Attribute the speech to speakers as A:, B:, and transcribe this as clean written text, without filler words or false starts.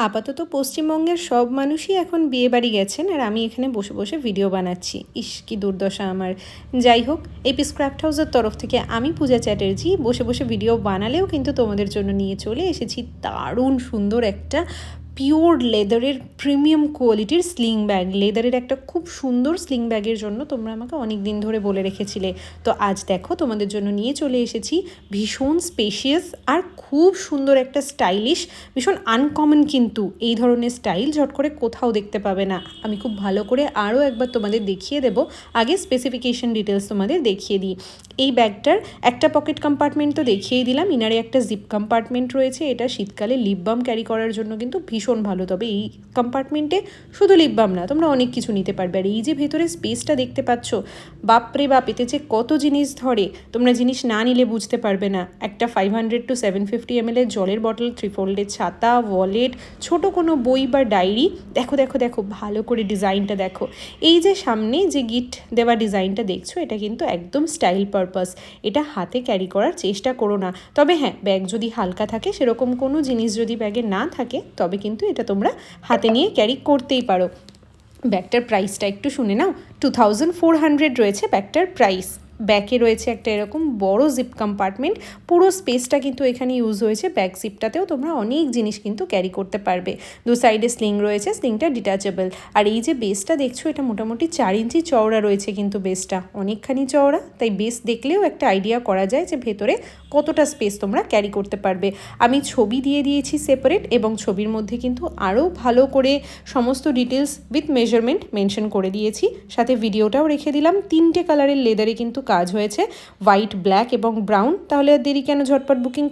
A: আপাতত পশ্চিমবঙ্গের সব মানুষই এখন বিয়েবাড়ি গেছেন, আর আমি এখানে বসে বসে ভিডিও বানাচ্ছি। ইস, কি দুর্দশা আমার। যাই হোক, এপিস ক্রাফট হাউসের তরফ থেকে আমি পূজা চ্যাটার্জি বসে বসে ভিডিও বানালেও কিন্তু তোমাদের জন্য নিয়ে চলে এসেছি দারুণ সুন্দর একটা পিওর লেদারের প্রিমিয়াম কোয়ালিটির স্লিং ব্যাগ। লেদারের একটা খুব সুন্দর স্লিং ব্যাগের জন্য তোমরা আমাকে অনেক দিন ধরে বলে রেখেছিলে। তো আজ দেখো তোমাদের জন্য নিয়ে চলে এসেছি ভীষণ স্পেশিয়াস আর খুব সুন্দর একটা স্টাইলিশ, ভীষণ আনকমন কিন্তু এই ধরনের স্টাইল ঝট করে কোথাও দেখতে পাবে না। আমি খুব ভালো করে আরও একবার তোমাদের দেখিয়ে দেবো। আগে স্পেসিফিকেশন ডিটেলস তোমাদের দেখিয়ে দিই। এই ব্যাগটার একটা পকেট কম্পার্টমেন্ট তো দেখিয়েই দিলাম, ইনারে একটা জিপ কম্পার্টমেন্ট রয়েছে। এটা শীতকালে লিপ বাম ক্যারি করার জন্য কিন্তু ভীষণ ভালো। তবে এই কম্পার্টমেন্টে শুধু লিপ বাম না, তোমরা অনেক কিছু নিতে পারবে। আর এই যে ভেতরে স্পেসটা দেখতে পাচ্ছ, বাপরে বাপ, এতে যে কত জিনিস ধরে, তোমরা জিনিস না নিলে বুঝতে পারবে না। একটা 500 to 750 ml এর জলের বটল, 3-folded ছাতা, ওয়ালেট, ছোট কোনো বই বা ডায়েরি। দেখো দেখো দেখো, ভালো করে ডিজাইনটা দেখো। এই যে সামনে যে গিফট দেওয়া ডিজাইনটা দেখছো, এটা কিন্তু একদম স্টাইল পারপাস। এটা হাতে ক্যারি করার চেষ্টা করো না। তবে হ্যাঁ, ব্যাগ যদি হালকা থাকে, সেরকম কোনো জিনিস যদি ব্যাগে না থাকে, তবে কিন্তু এটা তোমরা হাতে নিয়ে ক্যারি করতেই পারো। ব্যাগটার প্রাইসটা একটু শুনে নাও। 2400 রয়েছে ব্যাগটার প্রাইস। ব্যাকে রয়েছে একটা এরকম বড় জিপ কম্পার্টমেন্ট। পুরো স্পেসটা কিন্তু এখানে ইউজ হয়েছে। ব্যাক জিপটাতেও তোমরা অনেক জিনিস কিন্তু ক্যারি করতে পারবে। দু সাইডে স্লিং রয়েছে, স্লিংটা ডিটাচেবল। আর এই যে বেসটা দেখছো, এটা মোটামুটি 4 ইঞ্চি চওড়া রয়েছে কিন্তু বেসটা অনেকখানি চওড়া। তাই বেস দেখলেও একটা আইডিয়া করা যায় যে ভেতরে কতটা স্পেস তোমরা ক্যারি করতে পারবে। আমি ছবি দিয়ে দিয়েছি সেপারেট, এবং ছবির মধ্যে কিন্তু আরও ভালো করে সমস্ত ডিটেলস উইথ মেজারমেন্ট মেনশন করে দিয়েছি। সাথে ভিডিওটাও রেখে দিলাম। 3টে কালারের লেদারে কিন্তু কাজ হয়েছে, হোয়াইট, ব্ল্যাক এবং ব্রাউন। তাহলে আর দেরি কেন, ঝটপট বুকিং